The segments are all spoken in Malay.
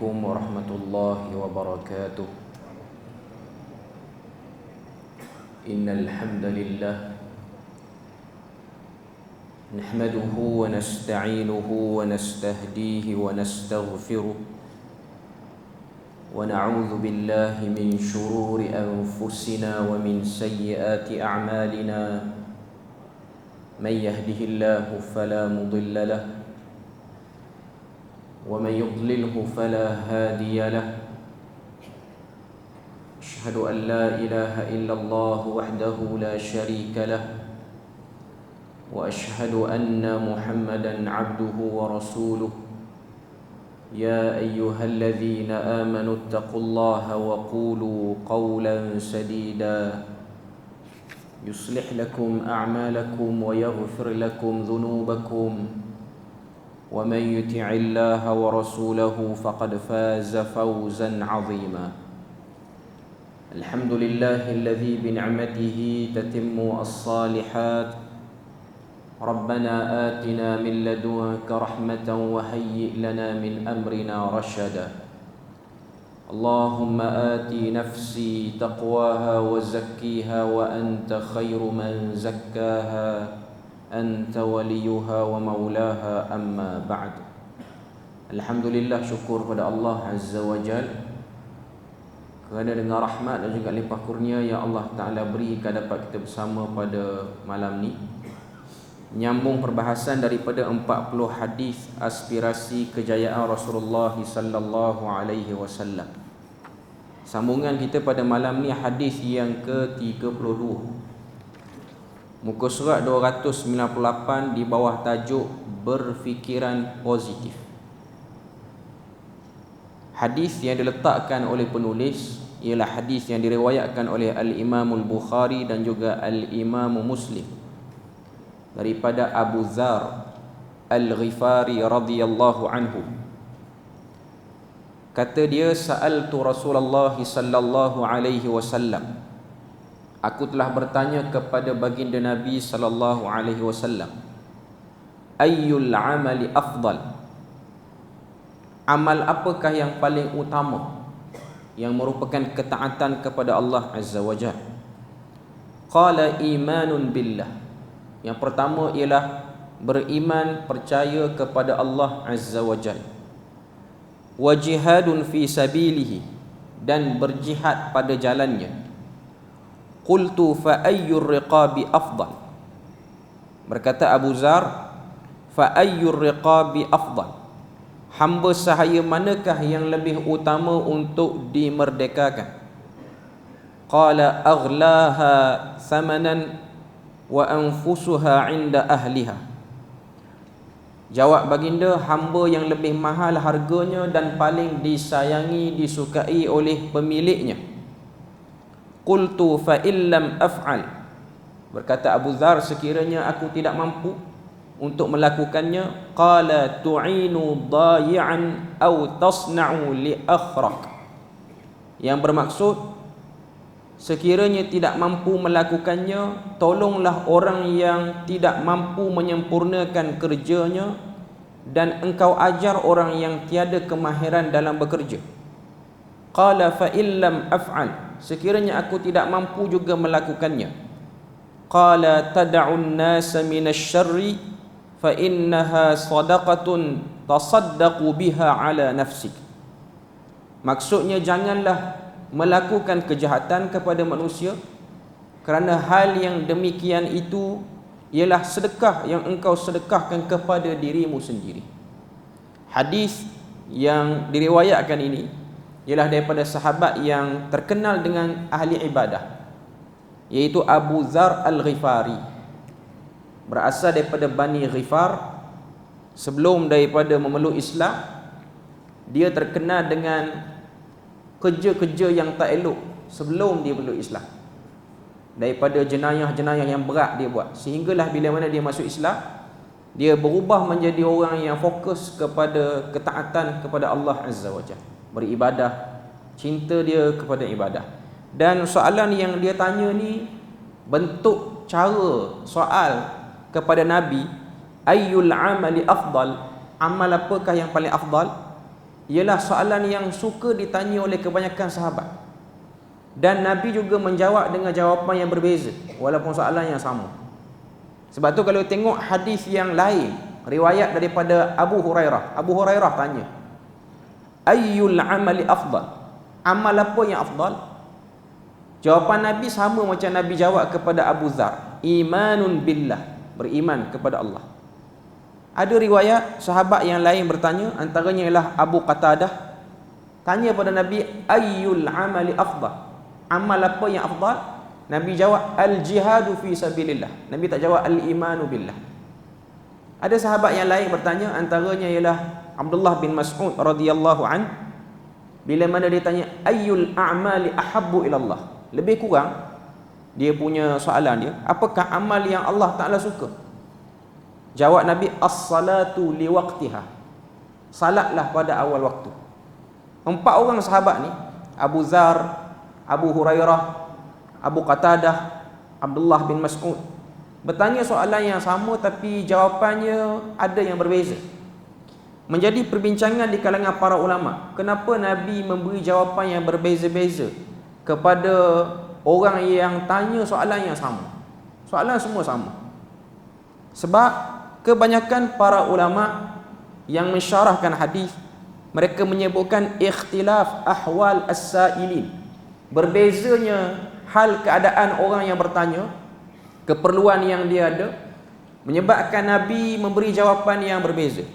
عليكم ورحمة الله وبركاته. إن الحمد لله نحمده ونستعينه ونستهديه ونستغفره ونعوذ بالله من شرور أنفسنا ومن سيئات أعمالنا. من يهده الله فلا مضل له ومن يضلله فلا هادي له. أشهد أن لا إله إلا الله وحده لا شريك له وأشهد أن محمدا عبده ورسوله. يا أيها الذين آمنوا اتقوا الله وقولوا قولا سديدا يصلح لكم أعمالكم ويغفر لكم ذنوبكم ومن يطع الله ورسوله فقد فاز فوزا عظيما. الحمد لله الذي بنعمته تتم الصالحات. ربنا آتنا من لدنك رحمة وهيئ لنا من أمرنا رشدا. اللهم آت نفسي تقواها وزكيها وأنت خير من زكاها أنت وليها ومولاها. أما بعد. Alhamdulillah, syukur pada Allah Azza wa Jal kerana dengan rahmat dan juga limpah kurnia yang Allah Ta'ala beri dapat kita bersama pada malam ni, menyambung perbahasan daripada 40 hadis aspirasi kejayaan Rasulullah sallallahu alaihi wasallam. Sambungan kita pada malam ni hadis yang ke-32, muka surat 298 di bawah tajuk berfikiran positif. Hadis yang diletakkan oleh penulis ialah hadis yang diriwayatkan oleh Al-Imam Al-Bukhari dan juga Al-Imam Muslim daripada Abu Dzar Al-Ghifari radhiyallahu anhu. Kata dia, sa'altu Rasulullah sallallahu alaihi wasallam, aku telah bertanya kepada baginda Nabi sallallahu alaihi wasallam, ayyul amali afdal, amal apakah yang paling utama yang merupakan ketaatan kepada Allah Azza wa Jalla? Qala imanun billah, yang pertama ialah beriman, percaya kepada Allah Azza wa Jalla. Wa jihadun fi sabilihi, dan berjihad pada jalannya. Qultu fa ayyur riqabi afdal, berkata Abu Dzar, fa ayyur riqabi afdal, hamba sahaya manakah yang lebih utama untuk dimerdekakan? Qala aghlaha thamanan wa anfusuha inda ahliha, jawab baginda, hamba yang lebih mahal harganya dan paling disayangi, disukai oleh pemiliknya. Qultu fa illam af'al, berkata Abu Dzar, sekiranya aku tidak mampu untuk melakukannya. Qala tu'inu dhayi'an aw tasna'u li akhraq, yang bermaksud sekiranya tidak mampu melakukannya, tolonglah orang yang tidak mampu menyempurnakan kerjanya dan engkau ajar orang yang tiada kemahiran dalam bekerja. Qala fa illam af'al, sekiranya aku tidak mampu juga melakukannya. Qala tad'un nasa minasyarri fa innaha sadaqatun tasaddaqu biha ala nafsik, maksudnya janganlah melakukan kejahatan kepada manusia, kerana hal yang demikian itu ialah sedekah yang engkau sedekahkan kepada dirimu sendiri. Hadis yang diriwayatkan ini ialah daripada sahabat yang terkenal dengan ahli ibadah, iaitu Abu Dzar Al-Ghifari, berasal daripada Bani Ghifar. Sebelum daripada memeluk Islam, dia terkenal dengan kerja-kerja yang tak elok sebelum dia peluk Islam, daripada jenayah-jenayah yang berat dia buat, sehinggalah bila mana dia masuk Islam, dia berubah menjadi orang yang fokus kepada ketaatan kepada Allah Azza wa Jalla, beribadah, cinta dia kepada ibadah. Dan soalan yang dia tanya ni bentuk cara soal kepada Nabi, ayyul amali afdal, amal apakah yang paling afdal? ialah soalan yang suka ditanya oleh kebanyakan sahabat. Dan Nabi juga menjawab dengan jawapan yang berbeza walaupun soalan yang sama. Sebab tu kalau tengok hadis yang lain, riwayat daripada Abu Hurairah tanya, ayyul amali afdal? Amal apa yang afdal? Jawapan Nabi sama macam Nabi jawab kepada Abu Dzar, imanun billah, beriman kepada Allah. Ada riwayat sahabat yang lain bertanya, antaranya ialah Abu Qatadah, tanya pada Nabi, ayyul amali afdal? Amal apa yang afdal? Nabi jawab, al-jihadu fi sabilillah. Nabi tak jawab al-imanu billah. Ada sahabat yang lain bertanya, antaranya ialah Abdullah bin Mas'ud radhiyallahu an, bila mana dia tanya ayyul a'mali ahabbu ila Allah, lebih kurang dia punya soalan dia, apakah amal yang Allah Taala suka? Jawab Nabi, as-salatu li waqtiha, salatlah pada awal waktu. 4 orang sahabat ni, Abu Dzar, Abu Hurairah, Abu Qatadah, Abdullah bin Mas'ud, bertanya soalan yang sama tapi jawapannya ada yang berbeza. Menjadi perbincangan di kalangan para ulama, kenapa Nabi memberi jawapan yang berbeza-beza kepada orang yang tanya soalan yang sama. Soalan semua sama. Sebab kebanyakan para ulama yang mensyarahkan hadis, mereka menyebutkan ikhtilaf ahwal as-sa'ilin, berbezanya hal keadaan orang yang bertanya, keperluan yang dia ada, menyebabkan Nabi memberi jawapan yang berbeza.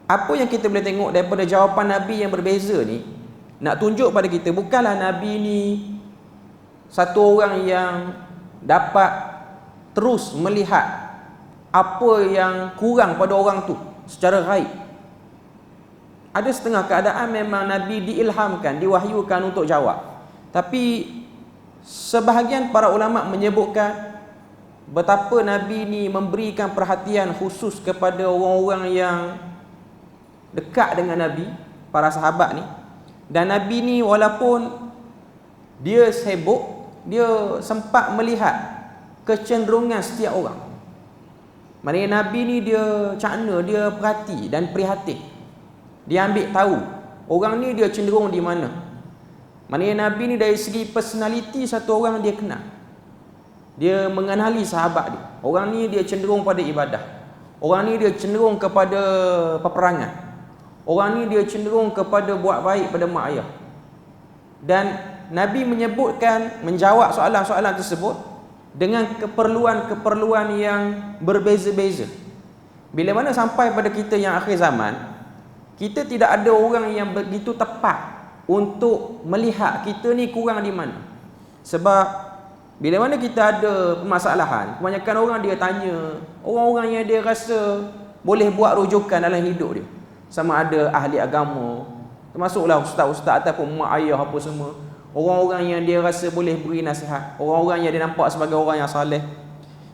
Apa yang kita boleh tengok daripada jawapan Nabi yang berbeza ni, nak tunjuk pada kita bukanlah Nabi ni satu orang yang dapat terus melihat apa yang kurang pada orang tu secara gaib. Ada setengah keadaan memang Nabi diilhamkan, diwahyukan untuk jawab. Tapi sebahagian para ulama menyebutkan betapa Nabi ni memberikan perhatian khusus kepada orang-orang yang dekat dengan Nabi, para sahabat ni. Dan Nabi ni walaupun dia sibuk, dia sempat melihat kecenderungan setiap orang. Maknanya Nabi ni dia cakna, dia perhati dan prihatin. Dia ambil tahu orang ni dia cenderung di mana. Maknanya Nabi ni dari segi personality satu orang dia kenal. Dia mengenali sahabat dia. Orang ni dia cenderung pada ibadah. Orang ni dia cenderung kepada peperangan. Orang ni dia cenderung kepada buat baik pada mak ayah. Dan Nabi menyebutkan, menjawab soalan-soalan tersebut dengan keperluan-keperluan yang berbeza-beza. Bila mana sampai pada kita yang akhir zaman, kita tidak ada orang yang begitu tepat untuk melihat kita ni kurang di mana. Sebab bila mana kita ada permasalahan, kebanyakan orang dia tanya orang-orang yang dia rasa boleh buat rujukan dalam hidup dia. Sama ada ahli agama, termasuklah ustaz-ustaz ataupun mak ayah apa semua. Orang-orang yang dia rasa boleh beri nasihat, orang-orang yang dia nampak sebagai orang yang soleh.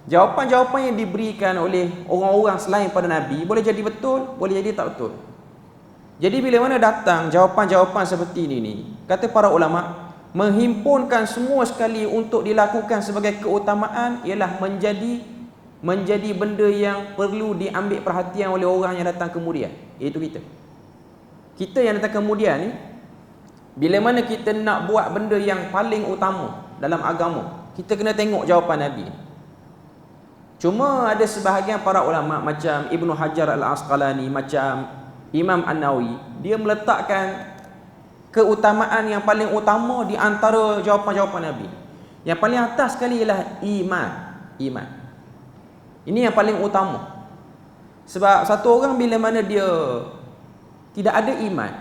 Jawapan-jawapan yang diberikan oleh orang-orang selain pada Nabi boleh jadi betul, boleh jadi tak betul. Jadi bila mana datang jawapan-jawapan seperti ini, kata para ulama, menghimpunkan semua sekali untuk dilakukan sebagai keutamaan ialah menjadi benda yang perlu diambil perhatian oleh orang yang datang kemudian, iaitu kita. Kita yang datang kemudian ni, bila mana kita nak buat benda yang paling utama dalam agama, kita kena tengok jawapan Nabi. Cuma ada sebahagian para ulama macam Ibnu Hajar Al-Asqalani, macam Imam An-Nawawi, dia meletakkan keutamaan yang paling utama di antara jawapan-jawapan Nabi. Yang paling atas sekali ialah iman. Ini yang paling utama. Sebab satu orang bila mana dia tidak ada iman,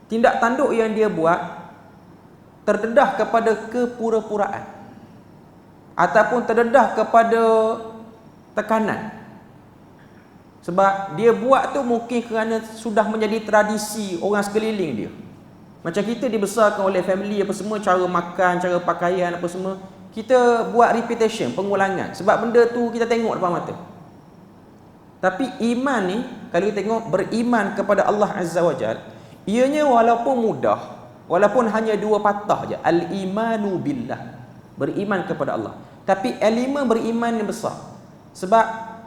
tindak tanduk yang dia buat terdedah kepada kepura-puraan ataupun terdedah kepada tekanan. Sebab dia buat tu mungkin kerana sudah menjadi tradisi orang sekeliling dia. Macam kita dibesarkan oleh family apa semua, cara makan, cara pakaian apa semua, kita buat repetition, pengulangan. Sebab benda tu kita tengok depan mata. Tapi iman ni, kalau kita tengok beriman kepada Allah Azza wa Jal, ianya walaupun mudah, walaupun hanya 2 patah je, al-imanu billah, beriman kepada Allah. Tapi elemen beriman yang besar. Sebab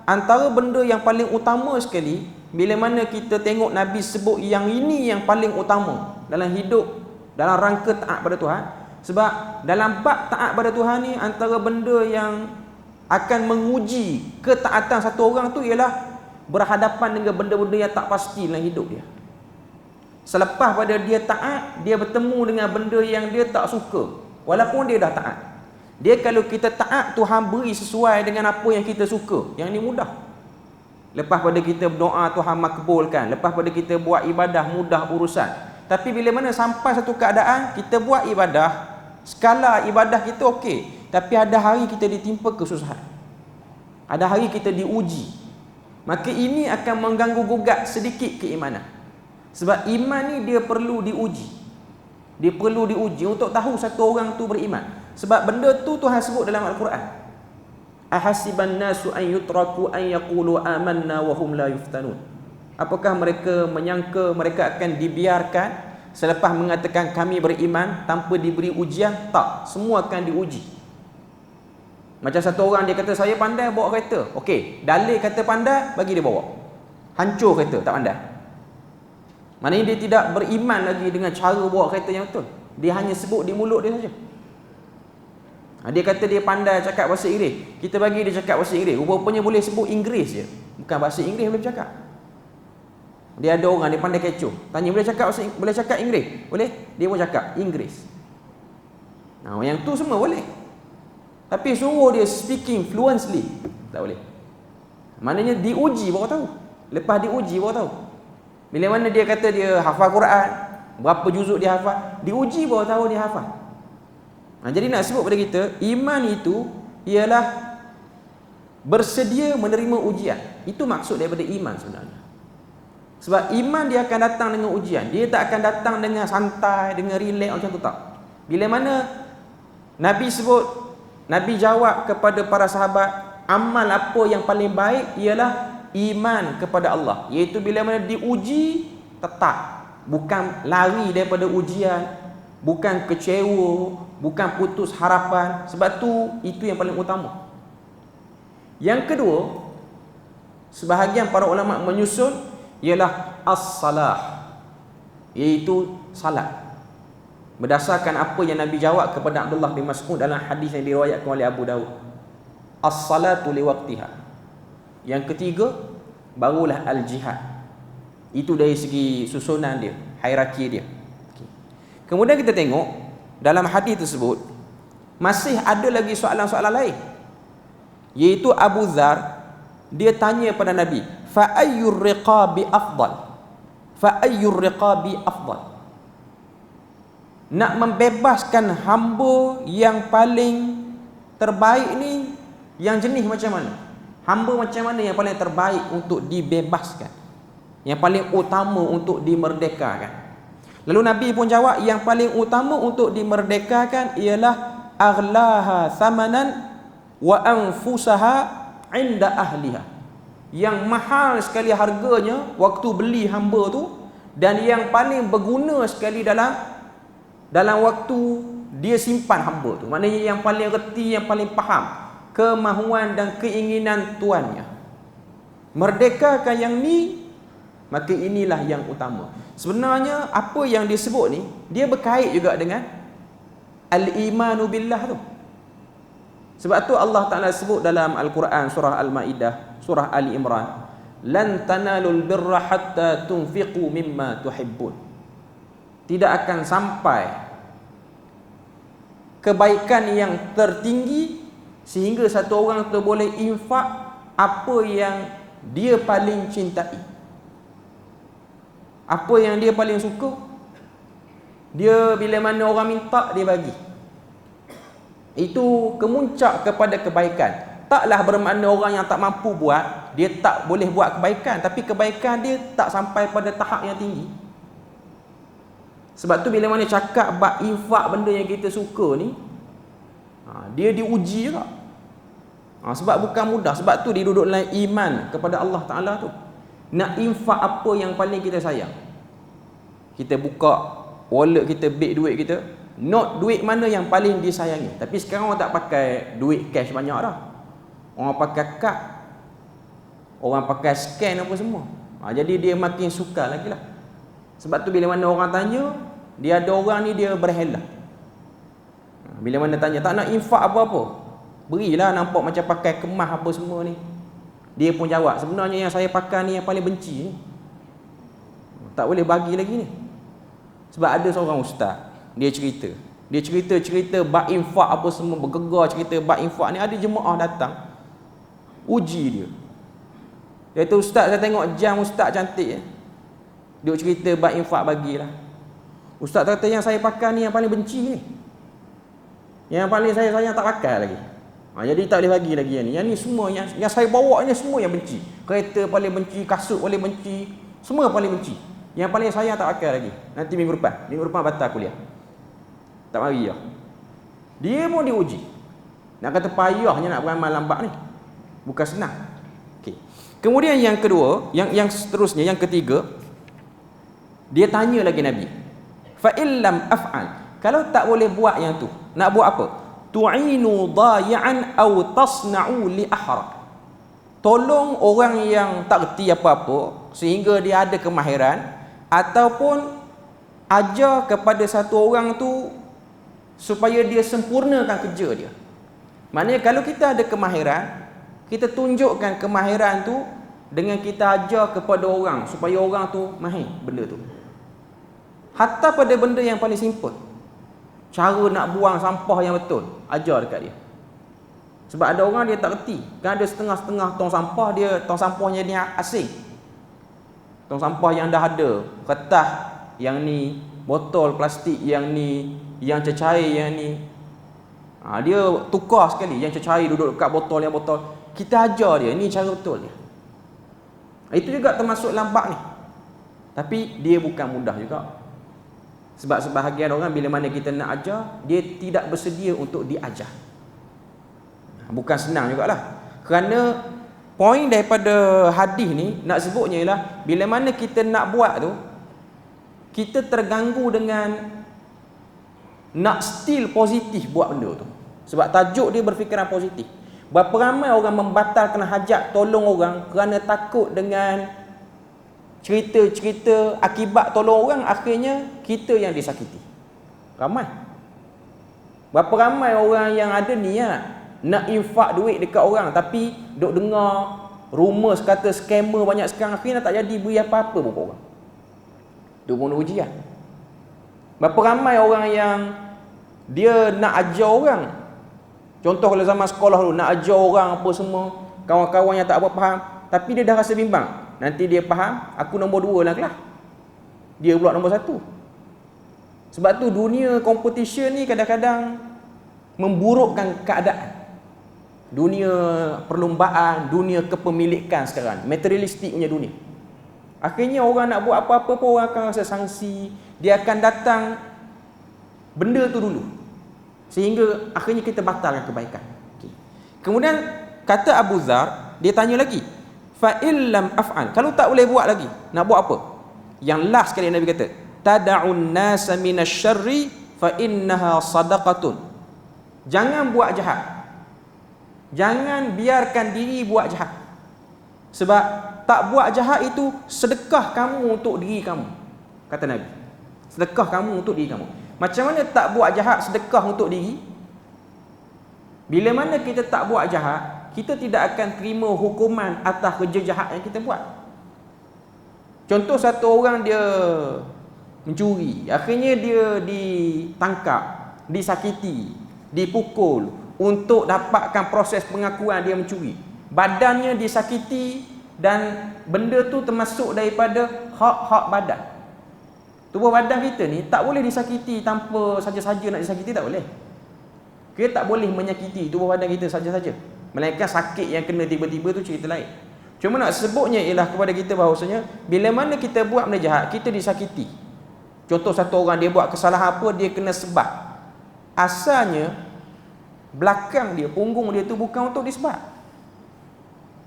antara benda yang paling utama sekali bila mana kita tengok Nabi sebut yang ini yang paling utama dalam hidup, dalam rangka taat pada Tuhan. Sebab dalam bab taat pada Tuhan ni, antara benda yang akan menguji ketaatan satu orang tu ialah berhadapan dengan benda-benda yang tak pasti dalam hidup dia. Selepas pada dia taat, dia bertemu dengan benda yang dia tak suka, walaupun dia dah taat. Dia kalau kita taat, Tuhan beri sesuai dengan apa yang kita suka. Yang ni mudah. Lepas pada kita berdoa, Tuhan makbulkan. Lepas pada kita buat ibadah, mudah urusan. Tapi bila mana sampai satu keadaan, kita buat ibadah, skala ibadah kita okey, tapi ada hari kita ditimpa kesusahan, ada hari kita diuji, maka ini akan mengganggu gugat sedikit keimanan. Sebab iman ni dia perlu diuji. Dia perlu diuji untuk tahu satu orang tu beriman. Sebab benda tu Tuhan sebut dalam Al-Quran. Ahasiban nasu an yutraku an yaqulu amanna wa hum la yuftanun. Apakah mereka menyangka mereka akan dibiarkan selepas mengatakan kami beriman tanpa diberi ujian? Tak, semua akan diuji. Macam satu orang dia kata saya pandai bawa kereta. Okey, dalil kata pandai, bagi dia bawa. Hancur kereta, tak pandai. Maknanya dia tidak beriman lagi dengan cara bawa kereta yang betul. Dia hanya sebut di mulut dia saja. Dia kata dia pandai cakap bahasa Inggeris. Kita bagi dia cakap bahasa Inggeris. Rupanya boleh sebut Inggeris je. Bukan bahasa Inggeris boleh bercakap. Dia ada orang dia pandai kecoh. Tanya boleh cakap Inggeris? Boleh? Dia pun cakap Inggeris. Nah, yang tu semua boleh. Tapi suruh dia speaking fluently, tak boleh. Maknanya diuji baru tahu. Lepas diuji baru tahu. Bila mana dia kata dia hafal Quran, berapa juzuk dia hafal, diuji baru tahu dia hafal. Jadi nak sebut pada kita, iman itu ialah bersedia menerima ujian. Itu maksud daripada iman sebenarnya. Sebab iman dia akan datang dengan ujian. Dia tak akan datang dengan santai, dengan relax macam tu, tak. Bila mana Nabi sebut, Nabi jawab kepada para sahabat, amal apa yang paling baik ialah iman kepada Allah. Iaitu bila mana diuji, tetap. Bukan lari daripada ujian, bukan kecewa, bukan putus harapan. Sebab tu, itu yang paling utama. Yang kedua, sebahagian para ulama menyusun, ialah as-salah, iaitu salat. Berdasarkan apa yang Nabi jawab kepada Abdullah bin Mas'ud dalam hadis yang diriwayatkan oleh Abu Daud. As-salatu li waqtiha. Yang ketiga, barulah al-jihad. Itu dari segi susunan dia, hierarki dia. Kemudian kita tengok dalam hadis tersebut masih ada lagi soalan-soalan lain. Iaitu Abu Dzar, dia tanya pada Nabi, fa ayyur riqabi afdal? Fa ayyur riqabi afdal? Nak membebaskan hamba yang paling terbaik ni yang jenis macam mana? Hamba macam mana yang paling terbaik untuk dibebaskan? Yang paling utama untuk dimerdekakan? Lalu Nabi pun jawab, yang paling utama untuk dimerdekakan ialah aghlaha thamanan wa anfusaha inda ahliha. Yang mahal sekali harganya waktu beli hamba tu, dan yang paling berguna sekali dalam waktu dia simpan hamba tu. Maknanya yang paling reti, yang paling faham kemahuan dan keinginan tuannya. Merdekakan yang ni, maka inilah yang utama. Sebenarnya apa yang disebut ni, dia berkait juga dengan al-imanu billah tu. Sebab tu Allah Ta'ala sebut dalam Al-Quran, surah Al-Ma'idah, surah Ali Imran, lan tanalul birra hatta tunfiqu mimma tuhibbun. Tidak akan sampai kebaikan yang tertinggi sehingga satu orang tu boleh infak apa yang dia paling cintai, apa yang dia paling suka. Dia bila mana orang minta, dia bagi. Itu kemuncak kepada kebaikan. Taklah bermakna orang yang tak mampu buat, dia tak boleh buat kebaikan, tapi kebaikan dia tak sampai pada tahap yang tinggi. Sebab tu bila mana cakap bab infak benda yang kita suka ni, dia diuji juga. Sebab bukan mudah. Sebab tu dia duduk dalam iman kepada Allah Ta'ala tu. Nak infak apa yang paling kita sayang. Kita buka wallet kita, beg duit kita, note duit mana yang paling disayangi. Tapi sekarang orang tak pakai duit cash banyak dah. Orang pakai kad, orang pakai scan apa semua. Jadi dia makin suka lagi lah. Sebab tu bila mana orang tanya, dia ada orang ni dia berhelah. Bila mana tanya, tak nak infak apa-apa, berilah nampak macam pakai kemas apa semua ni. Dia pun jawab, sebenarnya yang saya pakai ni yang paling benci ni. Tak boleh bagi lagi ni. Sebab ada seorang ustaz, dia cerita bab infak apa semua, bergegar cerita bab infak ni. Ada jemaah datang uji dia. Dia kata, ustaz saya tengok jam ustaz cantik. Dia cerita bab infak bagilah. Ustaz kata yang saya pakai ni yang paling benci ni. Yang paling saya tak pakai lagi. Jadi tak boleh bagi lagi yang ni. Yang ni semua yang saya bawa ni semua yang benci. Kereta paling benci, kasut paling benci, semua paling benci. Yang paling saya tak pakai lagi. Nanti minggu depan batal kuliah. Tak mari dah. Dia pun diuji. Nak kata payahnya nak beramal lambat ni. Bukan senang. Okey. Kemudian yang kedua, yang seterusnya, yang ketiga, dia tanya lagi Nabi. Fa illam af'al. Kalau tak boleh buat yang tu, nak buat apa? Tu'inu dayi'an aw tasna'u li ahra. Tolong orang yang tak reti apa-apa sehingga dia ada kemahiran, ataupun ajar kepada satu orang tu supaya dia sempurnakan kerja dia. Maknanya kalau kita ada kemahiran, kita tunjukkan kemahiran tu dengan kita ajar kepada orang supaya orang tu mahir benda tu. Hatta pada benda yang paling simple, cara nak buang sampah yang betul, ajar dekat dia. Sebab ada orang dia tak reti, kan ada setengah-setengah tong sampah dia, tong sampahnya dia asing. Tong sampah yang dah ada kertas yang ni, botol plastik yang ni, yang cecair yang ni, dia tukar sekali. Yang cecair duduk dekat botol, yang botol kita ajar dia, ni cara betul dia. Itu juga termasuk lambat ni. Tapi dia bukan mudah juga. Sebab sebahagian orang bila mana kita nak ajar, dia tidak bersedia untuk diajar. Bukan senang jugalah. Kerana poin daripada hadis ni nak sebutnya ialah bila mana kita nak buat tu, kita terganggu dengan nak still positif buat benda tu. Sebab tajuk dia berfikiran positif. Berapa ramai orang membatalkan hajat tolong orang kerana takut dengan cerita-cerita akibat tolong orang, akhirnya kita yang disakiti. Ramai. Berapa ramai orang yang ada niat nak infak duit dekat orang, tapi duk dengar rumours kata scammer banyak sekarang, akhirnya tak jadi beri apa-apa pun orang. Duk bunuh ujian. Berapa ramai orang yang dia nak ajar orang. Contoh kalau zaman sekolah dulu, nak ajar orang apa semua, kawan-kawan yang tak apa faham, tapi dia dah rasa bimbang. Nanti dia faham, aku nombor 2 lah kelas, dia pula nombor 1. Sebab tu dunia competition ni kadang-kadang memburukkan keadaan. Dunia perlombaan, dunia kepemilikan sekarang, materialistik punya dunia. Akhirnya orang nak buat apa-apa pun orang akan rasa sangsi, dia akan datang benda tu dulu, sehingga akhirnya kita batalkan kebaikan. Okay. Kemudian kata Abu Dzar, dia tanya lagi, fa illam af'al, kalau tak boleh buat lagi, nak buat apa? Yang last sekali Nabi kata, tad'un nasa minasyarri fa innaha sadaqatun. Jangan buat jahat. Jangan biarkan diri buat jahat. Sebab tak buat jahat itu sedekah kamu untuk diri kamu, kata Nabi. Sedekah kamu untuk diri kamu. Macam mana tak buat jahat sedekah untuk diri? Bila mana kita tak buat jahat, kita tidak akan terima hukuman atas kerja jahat yang kita buat. Contoh satu orang dia mencuri, akhirnya dia ditangkap, disakiti, dipukul untuk dapatkan proses pengakuan dia mencuri. Badannya disakiti dan benda tu termasuk daripada hak-hak badan. Tubuh badan kita ni tak boleh disakiti tanpa saja-saja nak disakiti, tak boleh. Kita tak boleh menyakiti tubuh badan kita saja-saja. Melainkan sakit yang kena tiba-tiba tu cerita lain. Cuma nak sebutnya ialah kepada kita bahawasanya bila mana kita buat benda jahat, kita disakiti. Contoh satu orang dia buat kesalahan apa, dia kena sebab. Asalnya belakang dia, punggung dia tu bukan untuk disebab,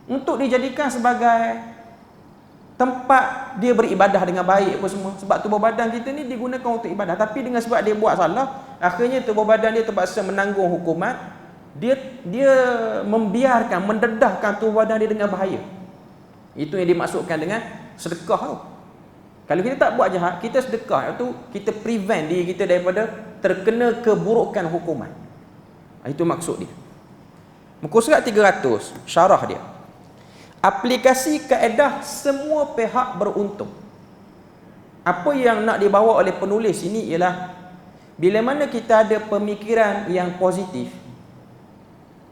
untuk dijadikan sebagai tempat dia beribadah dengan baik apa semua. Sebab tubuh badan kita ni digunakan untuk ibadah, tapi dengan sebab dia buat salah, akhirnya tubuh badan dia terpaksa menanggung hukuman. Dia membiarkan, mendedahkan tubuh badan dia dengan bahaya. Itu yang dimaksudkan dengan sedekah tu. Kalau kita tak buat jahat, kita sedekah, itu kita prevent diri kita daripada terkena keburukan hukuman. Itu maksud dia. Muka surat 300, syarah dia. Aplikasi kaedah semua pihak beruntung. Apa yang nak dibawa oleh penulis ini ialah bila mana kita ada pemikiran yang positif,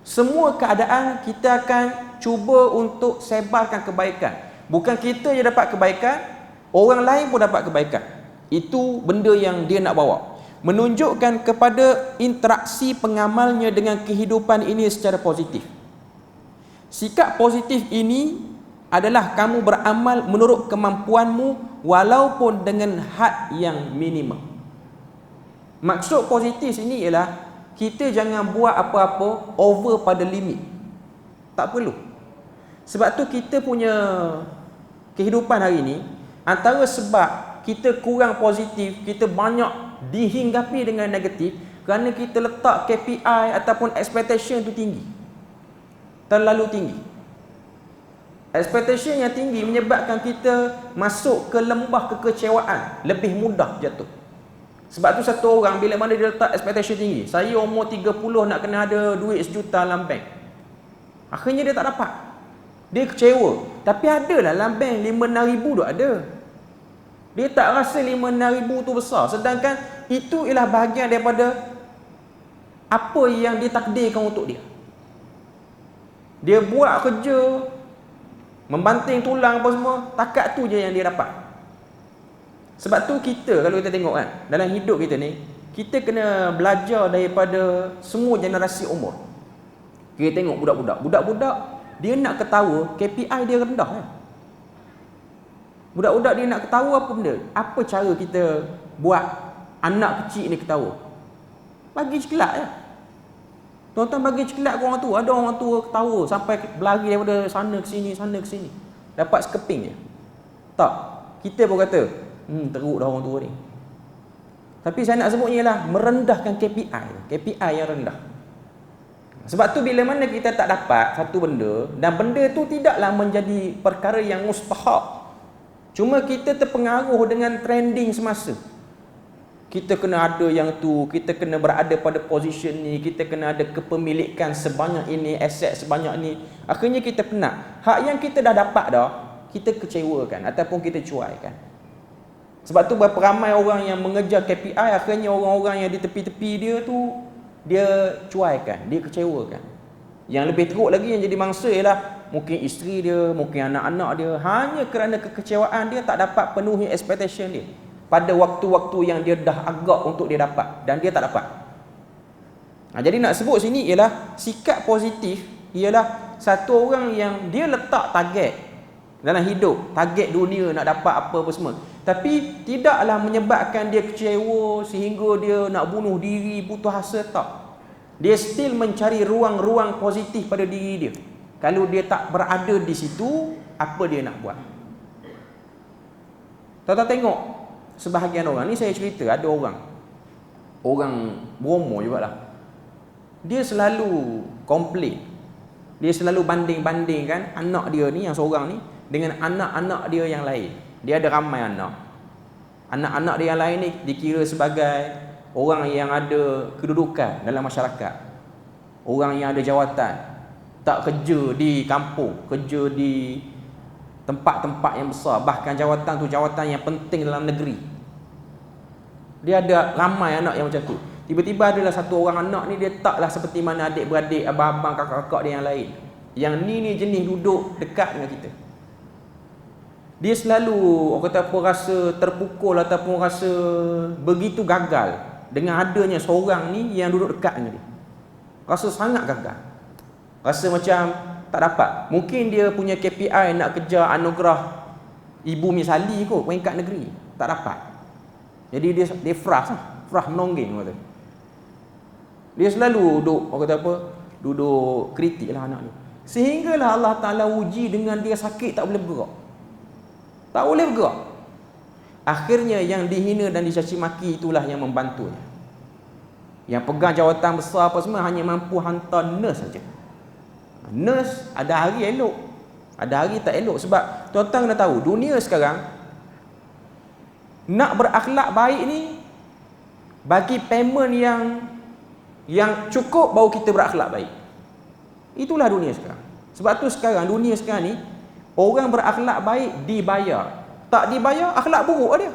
semua keadaan kita akan cuba untuk sebarkan kebaikan. Bukan kita yang dapat kebaikan, orang lain pun dapat kebaikan. Itu benda yang dia nak bawa. Menunjukkan kepada interaksi pengamalnya dengan kehidupan ini secara positif. Sikap positif ini adalah kamu beramal menurut kemampuanmu walaupun dengan had yang minimum. Maksud positif ini ialah kita jangan buat apa-apa over pada limit. Tak perlu. Sebab tu kita punya kehidupan hari ini, antara sebab kita kurang positif, kita banyak dihinggapi dengan negatif kerana kita letak KPI ataupun expectation tu tinggi. Terlalu tinggi. Expectation yang tinggi menyebabkan kita masuk ke lembah kekecewaan, lebih mudah jatuh. Sebab tu satu orang bila mana dia letak expectation tinggi, saya umur 30 nak kena ada duit 1 juta dalam bank, akhirnya dia tak dapat. Dia kecewa. Tapi adalah dalam bank 5-6 ribu tu ada. Dia tak rasa 5-6 ribu tu besar, sedangkan itu ialah bahagian daripada apa yang ditakdirkan untuk dia. Dia buat kerja, membanting tulang apa semua, takat tu je yang dia dapat. Sebab tu kita, kalau kita tengok kan, dalam hidup kita ni, kita kena belajar daripada semua generasi umur. Kita tengok budak-budak, dia nak ketawa, KPI dia rendah kan. Budak-budak dia nak ketawa apa benda? Apa cara kita buat anak kecil ni ketawa? Bagi ceklat je. Tuan-tuan bagi ceklat ke orang tua, ada orang tua ketawa sampai berlari daripada sana ke sini, dapat sekeping je. Tak, kita pun kata, teruk dah orang tua ni. Tapi saya nak sebutnya ialah merendahkan KPI yang rendah. Sebab tu bila mana kita tak dapat satu benda, dan benda tu tidaklah menjadi perkara yang mustahak, cuma kita terpengaruh dengan trending semasa. Kita kena ada yang tu, kita kena berada pada position ni, kita kena ada kepemilikan sebanyak ini, aset sebanyak ni. Akhirnya kita penat. Hak yang kita dah dapat dah, kita kecewakan ataupun kita cuaikan. Sebab tu berapa ramai orang yang mengejar KPI, akhirnya orang-orang yang di tepi-tepi dia tu, dia cuaikan, dia kecewakan. Yang lebih teruk lagi yang jadi mangsa ialah mungkin isteri dia, mungkin anak-anak dia, hanya kerana kekecewaan dia tak dapat penuhi expectation dia pada waktu-waktu yang dia dah agak untuk dia dapat, dan dia tak dapat. Jadi nak sebut sini ialah sikap positif ialah satu orang yang dia letak target dalam hidup, target dunia nak dapat apa-apa semua, tapi tidaklah menyebabkan dia kecewa sehingga dia nak bunuh diri, putus asa, tak. Dia still mencari ruang-ruang positif pada diri dia. Kalau dia tak berada di situ, apa dia nak buat? Tuan-tuan tengok sebahagian orang ni, saya cerita ada orang berumur jugalah, dia selalu komplain, dia selalu banding-bandingkan anak dia ni yang seorang ni dengan anak-anak dia yang lain. Dia ada ramai anak-anak dia yang lain ni dikira sebagai orang yang ada kedudukan dalam masyarakat, orang yang ada jawatan, tak kerja di kampung, kerja di tempat-tempat yang besar, bahkan jawatan tu jawatan yang penting dalam negeri. Dia ada ramai anak yang macam tu. Tiba-tiba adalah satu orang anak ni, dia taklah seperti mana adik-beradik, abang-abang, kakak-kakak dia yang lain. Yang ni jenis duduk dekat dengan kita. Dia selalu, orang kata apa, rasa terpukul ataupun rasa begitu gagal dengan adanya seorang ni yang duduk dekat dengan dia. Rasa sangat gagal. Rasa macam tak dapat. Mungkin dia punya KPI nak kejar anugerah ibu misali kot, peringkat negeri, tak dapat. Jadi dia frah menongging kata. Dia selalu duduk, orang kata apa, duduk kritik lah anak ni. Sehinggalah Allah Ta'ala uji dengan dia sakit, tak boleh bergerak. Tak boleh bergerak. Akhirnya yang dihina dan dicaci maki itulah yang membantunya. Yang pegang jawatan besar apa semua hanya mampu hantar nurse saja. Nurse ada hari elok, Ada hari tak elok. Sebab tuan-tuan kena tahu, dunia sekarang nak berakhlak baik ni, bagi payment yang cukup baru kita berakhlak baik. Itulah dunia sekarang. Sebab tu sekarang dunia sekarang ni, orang berakhlak baik dibayar. Tak dibayar, akhlak buruk dia.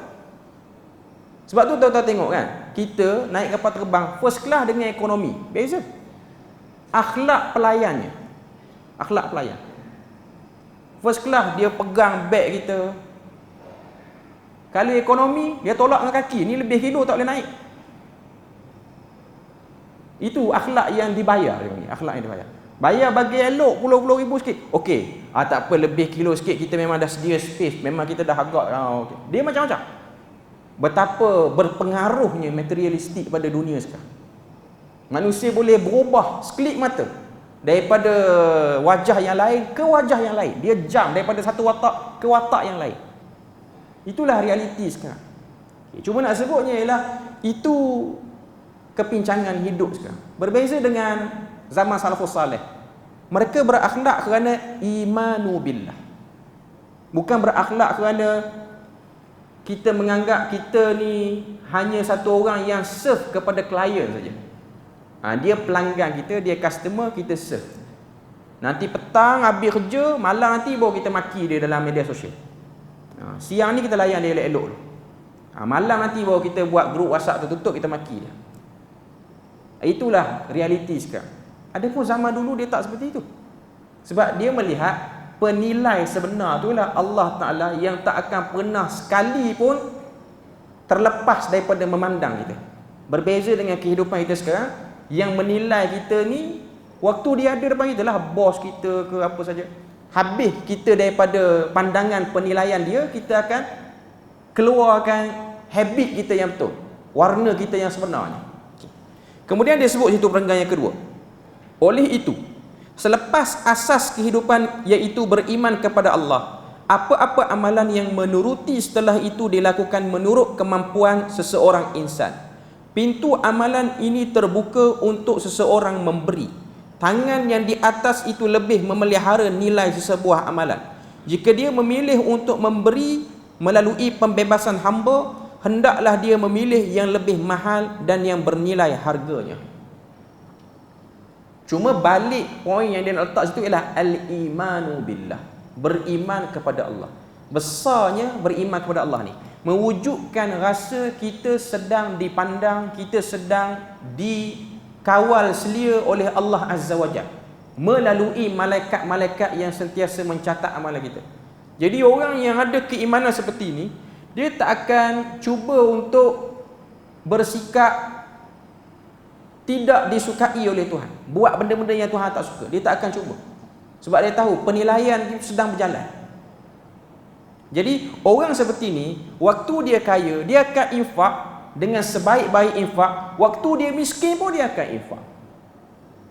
Sebab tu tuan-tuan tengok kan, kita naik kapal terbang first class dengan ekonomi, beza. Akhlak pelayannya, akhlak pelayan. First class dia pegang beg kita. Kalau ekonomi dia tolak dengan kaki, ni lebih kilo tak boleh naik. Itu akhlak yang dibayar dia ni, akhlak yang dibayar. Bayar bagi elok puluh-puluh ribu sikit. Okey, tak apa lebih kilo sikit, kita memang dah sedia space, memang kita dah agak okay. Dia macam-macam. Betapa berpengaruhnya materialistik pada dunia sekarang. Manusia boleh berubah sekelip mata daripada wajah yang lain ke wajah yang lain. Dia jam daripada satu watak ke watak yang lain. Itulah realiti sekarang. Cuma nak sebutnya ialah itu kepincangan hidup sekarang. Berbeza dengan zaman salafus salih. Mereka berakhlak kerana imanu billah. Bukan berakhlak kerana kita menganggap kita ni hanya satu orang yang serve kepada klien saja. Dia pelanggan kita, dia customer, kita serve. Nanti petang habis kerja, malam nanti baru kita maki dia dalam media sosial. Siang ni kita layan dia elok-elok dulu. Malam nanti baru kita buat grup WhatsApp tertutup, kita maki dia. Itulah realiti sekarang. Adapun zaman dulu dia tak seperti itu. Sebab dia melihat penilai sebenar tu ialah Allah Ta'ala yang tak akan pernah sekali pun terlepas daripada memandang kita. Berbeza dengan kehidupan kita sekarang, yang menilai kita ni waktu dia ada depan kita lah, bos kita ke apa saja. Habis kita daripada pandangan penilaian dia, kita akan keluarkan habit kita yang betul, warna kita yang sebenarnya. Kemudian dia sebut situ perenggan yang kedua. Oleh itu, selepas asas kehidupan iaitu beriman kepada Allah, apa-apa amalan yang menuruti setelah itu dilakukan menurut kemampuan seseorang insan. Pintu amalan ini terbuka untuk seseorang memberi. Tangan yang di atas itu lebih memelihara nilai sesebuah amalan. Jika dia memilih untuk memberi melalui pembebasan hamba, hendaklah dia memilih yang lebih mahal dan yang bernilai harganya. Cuma balik poin yang dia nak letak situ ialah al-imanu billah, beriman kepada Allah. Besarnya beriman kepada Allah ni mewujudkan rasa kita sedang dipandang, kita sedang dikawal selia oleh Allah Azza wa Jalla melalui malaikat-malaikat yang sentiasa mencatat amalan kita. Jadi orang yang ada keimanan seperti ini, dia tak akan cuba untuk bersikap tidak disukai oleh Tuhan, buat benda-benda yang Tuhan tak suka. Dia tak akan cuba, sebab dia tahu penilaian sedang berjalan. Jadi orang seperti ni, waktu dia kaya, dia akan infak dengan sebaik-baik infak. Waktu dia miskin pun dia akan infak.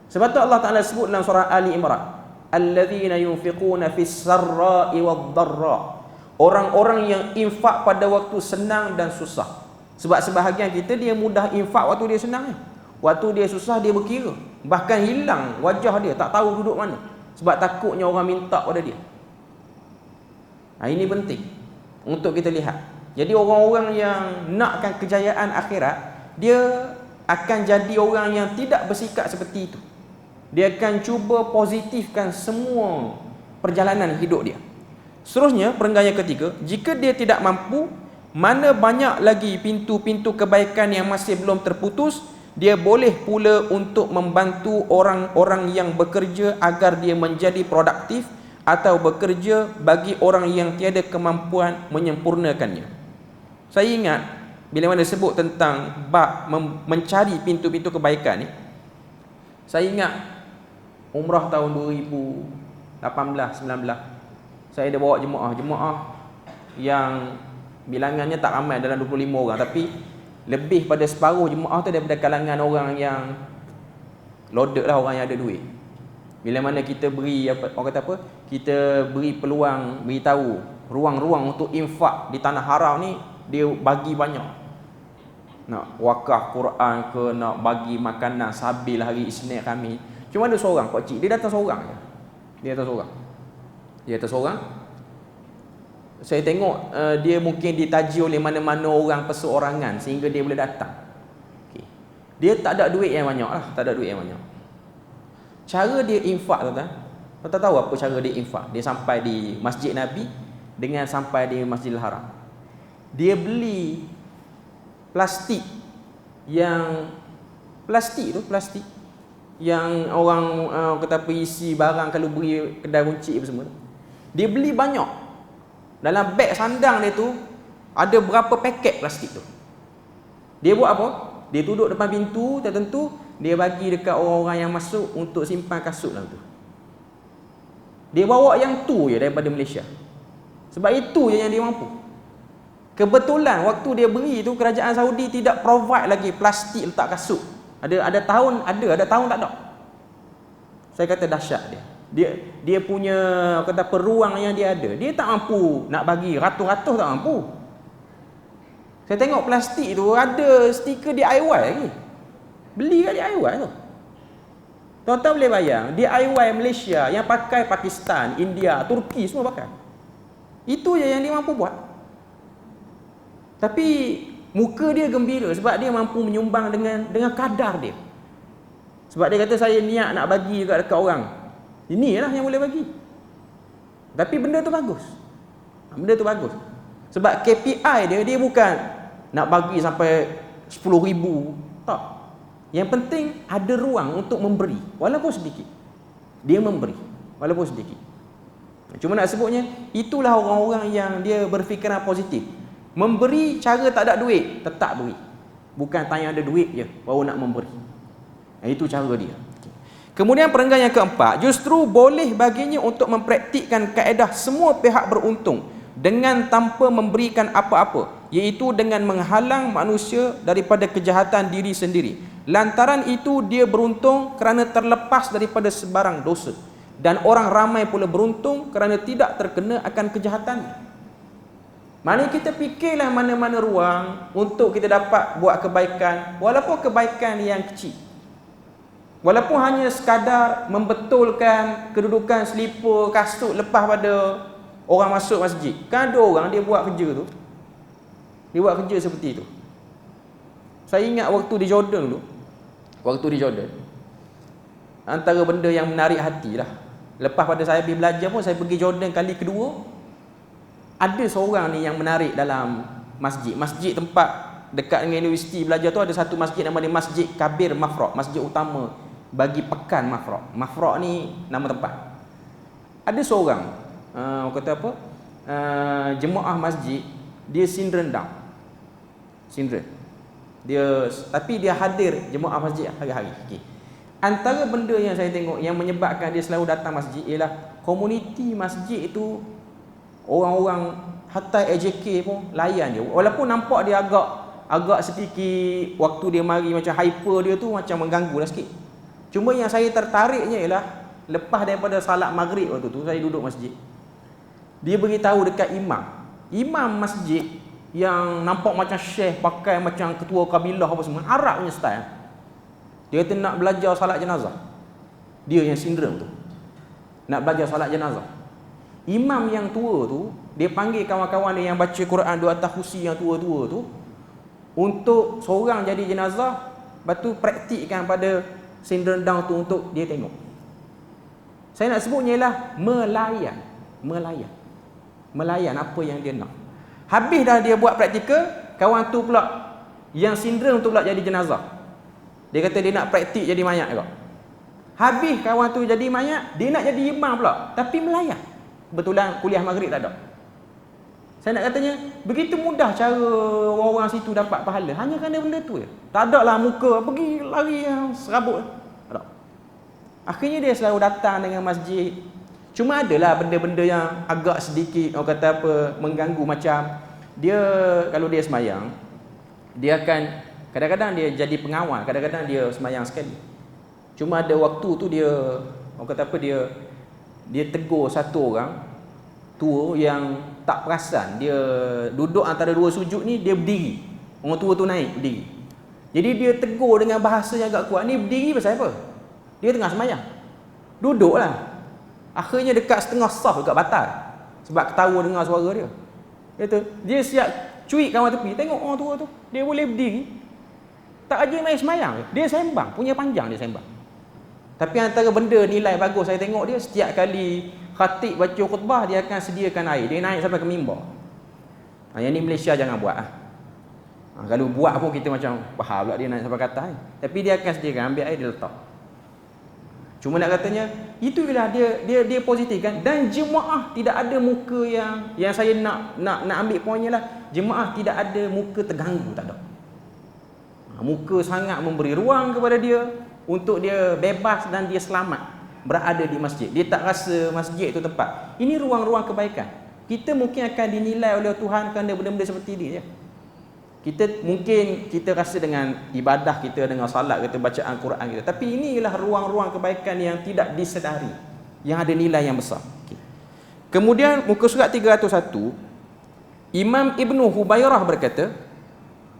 Sebab tu Allah Ta'ala sebut dalam surah Ali Imran, alladzina yunfiquna fis sarra'i wad dharra, orang-orang yang infak pada waktu senang dan susah. Sebab sebahagian kita dia mudah infak waktu dia senang, waktu dia susah dia berkira, bahkan hilang wajah dia, tak tahu duduk mana, sebab takutnya orang minta pada dia. Ini penting untuk kita lihat. Jadi orang-orang yang nakkan kejayaan akhirat, dia akan jadi orang yang tidak bersikap seperti itu. Dia akan cuba positifkan semua perjalanan hidup dia. Seterusnya, perenggan yang ketiga, jika dia tidak mampu, mana banyak lagi pintu-pintu kebaikan yang masih belum terputus, dia boleh pula untuk membantu orang-orang yang bekerja agar dia menjadi produktif, atau bekerja bagi orang yang tiada kemampuan menyempurnakannya. Saya ingat bila mana sebut tentang bab mencari pintu-pintu kebaikan ni, saya ingat umrah tahun 2018-19, saya ada bawa jemaah yang bilangannya tak ramai, dalam 25 orang, tapi lebih pada separuh jemaah tu daripada kalangan orang yang loaded lah, orang yang ada duit. Bila mana kita beri orang kata apa? Kita beri peluang, beritahu ruang-ruang untuk infak di tanah haram ni, dia bagi banyak. Nak wakaf Quran ke, nak bagi makanan sabil hari Isnin kami. Cuma ada seorang pak cik, dia datang seorang je. Dia datang seorang. Dia kata seorang. Saya tengok dia mungkin ditaji oleh mana-mana orang perseorangan sehingga dia boleh datang. Okay. Dia tak ada duit yang banyak lah, tak ada duit yang banyak. Cara dia infak, tuan-tuan, tuan tahu apa cara dia infak? Dia sampai di Masjid Nabi dengan sampai di Masjidil Haram. Dia beli plastik yang orang kata apa isi barang kalau beri kedai runcit apa semua. Dia beli banyak. Dalam beg sandang dia tu ada berapa paket plastik tu. Dia buat apa? Dia duduk depan pintu tertentu, dia bagi dekat orang-orang yang masuk untuk simpan kasut dalam tu. Dia bawa yang tu je daripada Malaysia. Sebab itu je yang dia mampu. Kebetulan waktu dia beri tu kerajaan Saudi tidak provide lagi plastik letak kasut. Ada tahun tak ada. Saya kata dahsyat dia. Dia punya kata peruang yang dia ada. Dia tak mampu nak bagi ratus-ratus, tak mampu. Saya tengok plastik tu ada stiker DIY lagi. Beli kat DIY tu. Tuan-tuan boleh bayang, DIY Malaysia yang pakai Pakistan, India, Turki semua pakai. Itu je yang dia mampu buat. Tapi muka dia gembira sebab dia mampu menyumbang dengan kadar dia. Sebab dia kata saya niat nak bagi dekat orang. Inilah yang boleh bagi. Tapi benda tu bagus. Benda tu bagus. Sebab KPI dia bukan nak bagi sampai 10,000. Tak. Yang penting ada ruang untuk memberi walaupun sedikit. Dia memberi walaupun sedikit. Cuma nak sebutnya, itulah orang-orang yang dia berfikiran positif. Memberi cara tak ada duit, tetap beri. Bukan tanya ada duit je baru nak memberi. Itu cara dia. Kemudian perenggan yang keempat, justru boleh baginya untuk mempraktikkan kaedah semua pihak beruntung dengan tanpa memberikan apa-apa, iaitu dengan menghalang manusia daripada kejahatan diri sendiri. Lantaran itu dia beruntung kerana terlepas daripada sebarang dosa, dan orang ramai pula beruntung kerana tidak terkena akan kejahatan. Mana kita fikirlah mana-mana ruang untuk kita dapat buat kebaikan, walaupun kebaikan yang kecil. Walaupun hanya sekadar membetulkan kedudukan selipar kasut lepas pada orang masuk masjid. Kan ada orang dia buat kerja tu. Dia buat kerja seperti itu. Saya ingat waktu di Jordan dulu. Waktu di Jordan, antara benda yang menarik hati lah. Lepas pada saya pergi belajar pun, saya pergi Jordan kali kedua. Ada seorang ni yang menarik dalam masjid. Masjid tempat dekat dengan universiti belajar tu ada satu masjid nama dia Masjid Kabir Mafraq. Masjid utama bagi pekan Mafraq. Mafraq ni nama tempat. Ada seorang kata apa? Jemaah masjid, dia syndrome down. Syndrome. Tapi dia hadir jemaah masjid hari-hari. Okay. Antara benda yang saya tengok yang menyebabkan dia selalu datang masjid ialah komuniti masjid itu, orang-orang hatta AJK pun layan dia. Walaupun nampak dia agak sedikit waktu dia mari macam hyper dia tu macam mengganggu lah sikit. Cuma yang saya tertariknya ialah lepas daripada salat maghrib waktu tu saya duduk masjid. Dia beritahu dekat imam masjid yang nampak macam syekh, pakai macam ketua kabilah apa semua, Arab punya style. Dia kata nak belajar salat jenazah. Dia yang sindrom tu nak belajar salat jenazah. Imam yang tua tu dia panggil kawan-kawan dia yang baca Quran dua atas kursi yang tua-tua tu untuk seorang jadi jenazah, lepas tu praktikkan pada sindrom down tu untuk dia tengok. Saya nak sebutnya ialah melayan apa yang dia nak. Habis dah dia buat praktikal, kawan tu pula yang sindrom tu pula jadi jenazah. Dia kata dia nak praktik jadi mayat juga. Habis kawan tu jadi mayat, dia nak jadi imam pula, tapi melayan. Kebetulan kuliah maghrib tak ada. Saya nak katanya, begitu mudah cara orang-orang situ dapat pahala. Hanya kerana benda tu je. Tak ada lah muka, pergi lari yang serabut. Tak ada. Akhirnya dia selalu datang dengan masjid. Cuma adalah benda-benda yang agak sedikit, orang kata apa, mengganggu. Macam, dia kalau dia semayang, dia akan, kadang-kadang dia jadi pengawal, kadang-kadang dia semayang sekali. Cuma ada waktu tu dia, orang kata apa, dia tegur satu orang tua yang tak perasan. Dia duduk antara dua sujud ni, dia berdiri. Orang tua tu naik berdiri. Jadi dia tegur dengan bahasa yang agak kuat. Ni berdiri pasal apa? Dia tengah semayang. Duduklah. Akhirnya dekat setengah saf dekat batal. Sebab ketawa dengar suara dia. Dia siap cuik kawan tepi. Tengok orang tua tu. Dia boleh berdiri. Tak aja main semayang. Dia sembang. Punya panjang dia sembang. Tapi antara benda nilai bagus saya tengok dia, setiap kali khatib baca khutbah, dia akan sediakan air. Dia naik sampai ke mimbar. Yang ni Malaysia jangan buat. Kalau buat pun kita macam faham pula dia naik sampai ke atas. Tapi dia akan sediakan, ambil air dia letak. Cuma nak katanya, itulah dia positif kan. Dan jemaah tidak ada muka yang saya nak ambil poinnya lah. Jemaah tidak ada muka terganggu, tak ada. Muka sangat memberi ruang kepada dia untuk dia bebas dan dia selamat berada di masjid. Dia tak rasa masjid itu tempat. Ini ruang-ruang kebaikan. Kita mungkin akan dinilai oleh Tuhan kerana benda-benda seperti ini ya. Kita rasa dengan ibadah kita, dengan salat kita, bacaan Quran kita. Tapi inilah ruang-ruang kebaikan yang tidak disedari, yang ada nilai yang besar. Kemudian muka surat 301, Imam Ibnu Hubairah berkata,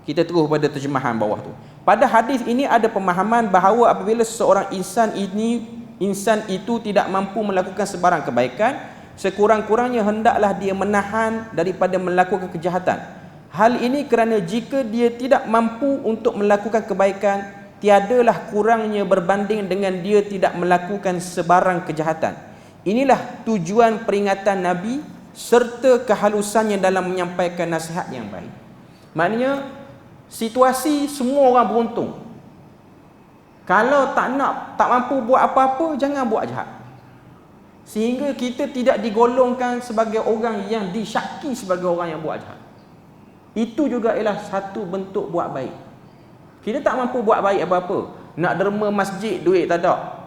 kita terus pada terjemahan bawah tu. Pada hadis ini ada pemahaman bahawa apabila seseorang insan itu tidak mampu melakukan sebarang kebaikan, sekurang-kurangnya hendaklah dia menahan daripada melakukan kejahatan. Hal ini kerana jika dia tidak mampu untuk melakukan kebaikan, tiadalah kurangnya berbanding dengan dia tidak melakukan sebarang kejahatan. Inilah tujuan peringatan Nabi serta kehalusannya dalam menyampaikan nasihat yang baik. Maknanya situasi semua orang beruntung. Kalau tak mampu buat apa-apa, jangan buat jahat. Sehingga kita tidak digolongkan sebagai orang yang disyaki sebagai orang yang buat jahat. Itu juga ialah satu bentuk buat baik. Kita tak mampu buat baik apa-apa. Nak derma masjid, duit tak ada.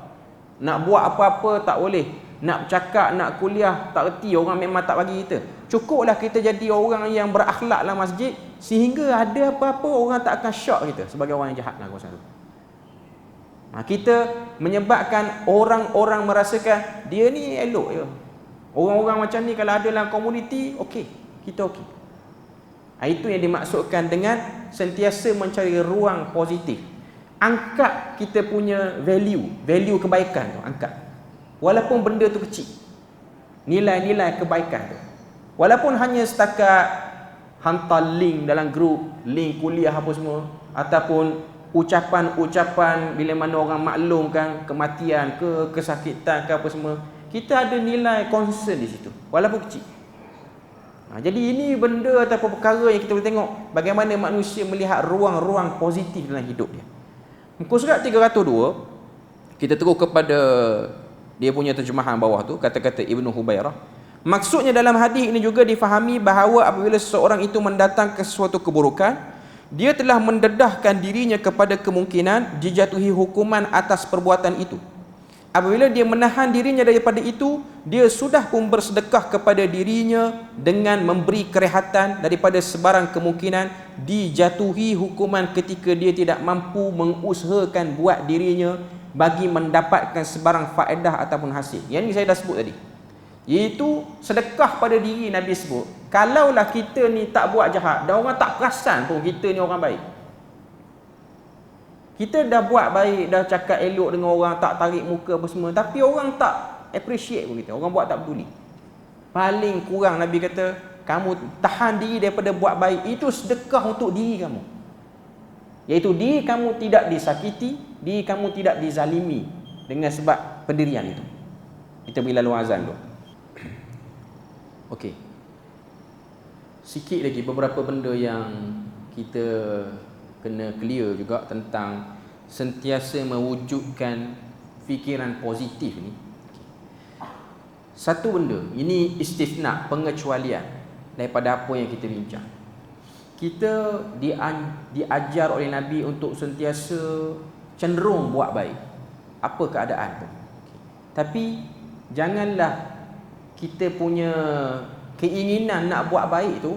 Nak buat apa-apa tak boleh. Nak bercakap, nak kuliah, tak reti, orang memang tak bagi kita. Cukuplah kita jadi orang yang berakhlak dalam masjid, sehingga ada apa-apa orang tak akan syok kita sebagai orang yang jahat dalam kawasan itu. Kita menyebabkan orang-orang merasakan dia ni elok je. Orang-orang macam ni kalau ada dalam komuniti, okey, kita okey. Itu yang dimaksudkan dengan sentiasa mencari ruang positif. Angkat kita punya value kebaikan tu, angkat. Walaupun benda tu kecil, nilai-nilai kebaikan tu, walaupun hanya setakat hantar link dalam grup, link kuliah apa semua, ataupun ucapan-ucapan bila mana orang maklumkan kematian ke, kesakitan ke apa semua, kita ada nilai concern di situ, walaupun kecil. Jadi ini benda ataupun perkara yang kita boleh tengok bagaimana manusia melihat ruang-ruang positif dalam hidup dia. Muka surat 302, kita terus kepada dia punya terjemahan bawah tu, kata-kata Ibnu Hubairah. Maksudnya dalam hadis ini juga difahami bahawa apabila seseorang itu mendatangkan sesuatu keburukan, dia telah mendedahkan dirinya kepada kemungkinan dijatuhi hukuman atas perbuatan itu. Apabila dia menahan dirinya daripada itu, dia sudah pun bersedekah kepada dirinya dengan memberi kerehatan daripada sebarang kemungkinan dijatuhi hukuman ketika dia tidak mampu mengusahakan buat dirinya bagi mendapatkan sebarang faedah ataupun hasil. Yang ini saya dah sebut tadi. Iaitu sedekah pada diri Nabi sebut. Kalaulah kita ni tak buat jahat dan orang tak perasan pun kita ni orang baik. Kita dah buat baik, dah cakap elok dengan orang, tak tarik muka apa semua, tapi orang tak appreciate pun kita. Orang buat tak peduli. Paling kurang Nabi kata, kamu tahan diri daripada buat baik, itu sedekah untuk diri kamu. Iaitu diri kamu tidak disakiti, diri kamu tidak dizalimi dengan sebab pendirian itu. Kita beri lalu azan dulu. Okey. Sikit lagi beberapa benda yang kita kena clear juga tentang sentiasa mewujudkan fikiran positif ni. Satu benda, ini istisna, pengecualian daripada apa yang kita bincang. Kita diajar oleh Nabi untuk sentiasa cenderung buat baik, apa keadaan pun. Tapi janganlah kita punya keinginan nak buat baik tu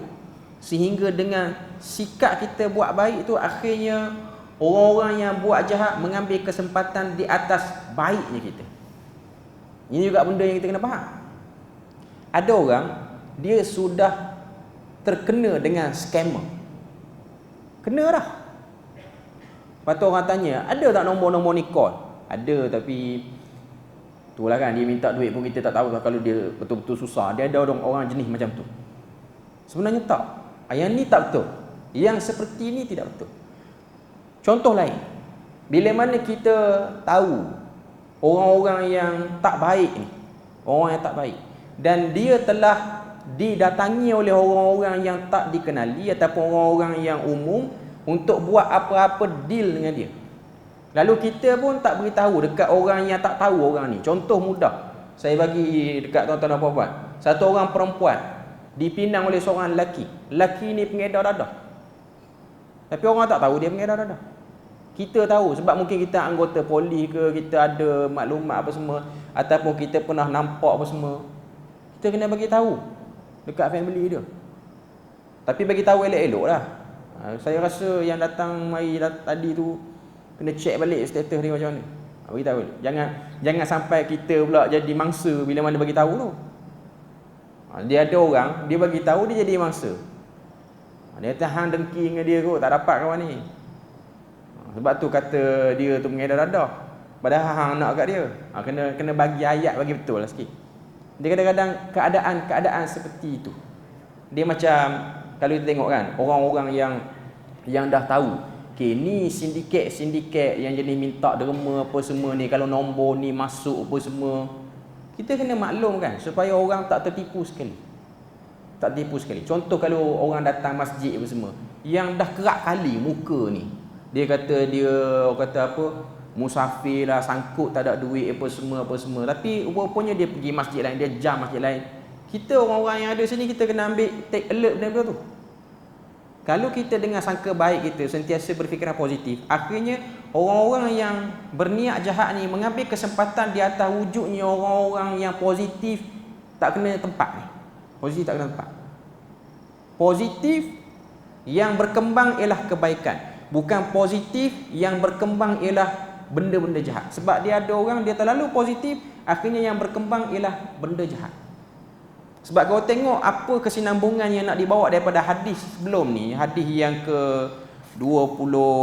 sehingga dengan sikap kita buat baik itu akhirnya orang-orang yang buat jahat mengambil kesempatan di atas baiknya kita. Ini juga benda yang kita kena faham. Ada orang dia sudah terkena dengan scammer. Kena dah. Lepas tu orang tanya, ada tak nombor-nombor ni call? Ada, tapi Itulah kan, dia minta duit pun kita tak tahu lah kalau dia betul-betul susah. Dia ada orang jenis macam tu. Sebenarnya tak. Yang ni tak betul. Yang seperti ni tidak betul. Contoh lain, bila mana kita tahu orang-orang yang tak baik ni, orang yang tak baik, dan dia telah didatangi oleh orang-orang yang tak dikenali ataupun orang-orang yang umum untuk buat apa-apa deal dengan dia. Lalu kita pun tak beritahu dekat orang yang tak tahu orang ni. Contoh mudah, saya bagi dekat tuan-tuan dan puan-puan. Satu orang perempuan dipinang oleh seorang lelaki. Lelaki ni pengedar dadah. Tapi orang tak tahu dia pengedar dadah. Kita tahu sebab mungkin kita anggota polis ke, kita ada maklumat apa semua, ataupun kita pernah nampak apa semua. Kita kena bagi tahu dekat family dia. Tapi bagi tahu elok-elok lah. Saya rasa yang datang mari tadi tu kena check balik status dia macam mana. Bagi tahu. Jangan sampai kita pula jadi mangsa bila mana bagi tahu tu. Dia ada orang, dia bagi tahu dia jadi mangsa. Dia kata hang dengki dengan dia kot, tak dapat kawan ni. Sebab tu kata dia tu mengedar dadah. Padahal hang nak kat dia. Kena bagi ayat, bagi betul lah sikit. Dia kadang-kadang keadaan seperti itu. Dia macam kalau kita tengok kan, orang-orang yang dah tahu, okay, ni sindiket yang jenis minta derma apa semua ni, kalau nombor ni masuk apa semua, kita kena maklum kan, supaya orang tak tertipu sekali. Tak tertipu sekali. Contoh kalau orang datang masjid apa semua, yang dah kerap kali muka ni, dia kata apa, musafir lah, sangkut tak ada duit apa semua. Tapi rupanya dia pergi masjid lain, dia jam masjid lain. Kita orang-orang yang ada sini, kita kena ambil take alert benda tu. Kalau kita dengan sangka baik kita sentiasa berfikiran positif, akhirnya orang-orang yang berniat jahat ni mengambil kesempatan di atas wujudnya orang-orang yang positif tak kena tempat ni. Positif tak kena tempat. Positif yang berkembang ialah kebaikan. Bukan positif yang berkembang ialah benda-benda jahat. Sebab dia ada orang dia terlalu positif, akhirnya yang berkembang ialah benda jahat. Sebab kalau tengok apa kesinambungan yang nak dibawa daripada hadis sebelum ni, hadis yang ke 31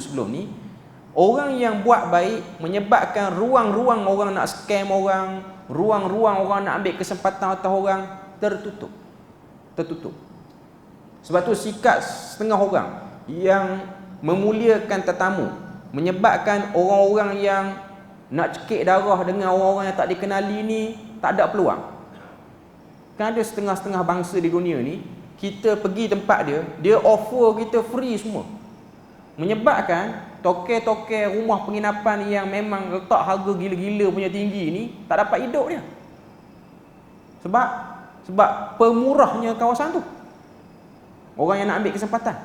sebelum ni, orang yang buat baik menyebabkan ruang-ruang orang nak scam orang, ruang-ruang orang nak ambil kesempatan atas orang tertutup. Sebab tu sikap setengah orang yang memuliakan tetamu menyebabkan orang-orang yang nak cekik darah dengan orang-orang yang tak dikenali ni tak ada peluang. Kan ada setengah-setengah bangsa di dunia ni, kita pergi tempat dia offer kita free semua. Menyebabkan toke-toke rumah penginapan yang memang letak harga gila-gila punya tinggi ni tak dapat hidup dia. Sebab pemurahnya kawasan tu. Orang yang nak ambil kesempatan.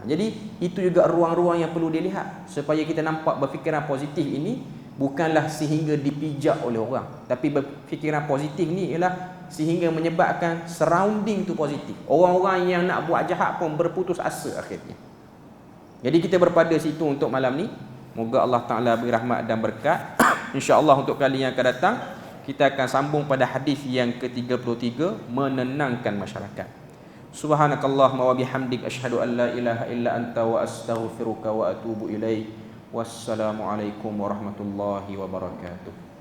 Jadi itu juga ruang-ruang yang perlu dilihat supaya kita nampak berfikiran positif ini bukanlah sehingga dipijak oleh orang, tapi berfikiran positif ni ialah sehingga menyebabkan surrounding tu positif. Orang-orang yang nak buat jahat pun berputus asa akhirnya. Jadi kita berpada situ untuk malam ni. Moga Allah Ta'ala beri rahmat dan berkat. InsyaAllah untuk kali yang akan datang kita akan sambung pada hadis yang ke-33, menenangkan masyarakat. Subhanakallahumma wa bihamdik asyhadu an la ilaha illa anta wa astaghfiruka wa atubu ilaik. Wassalamualaikum warahmatullahi wabarakatuh.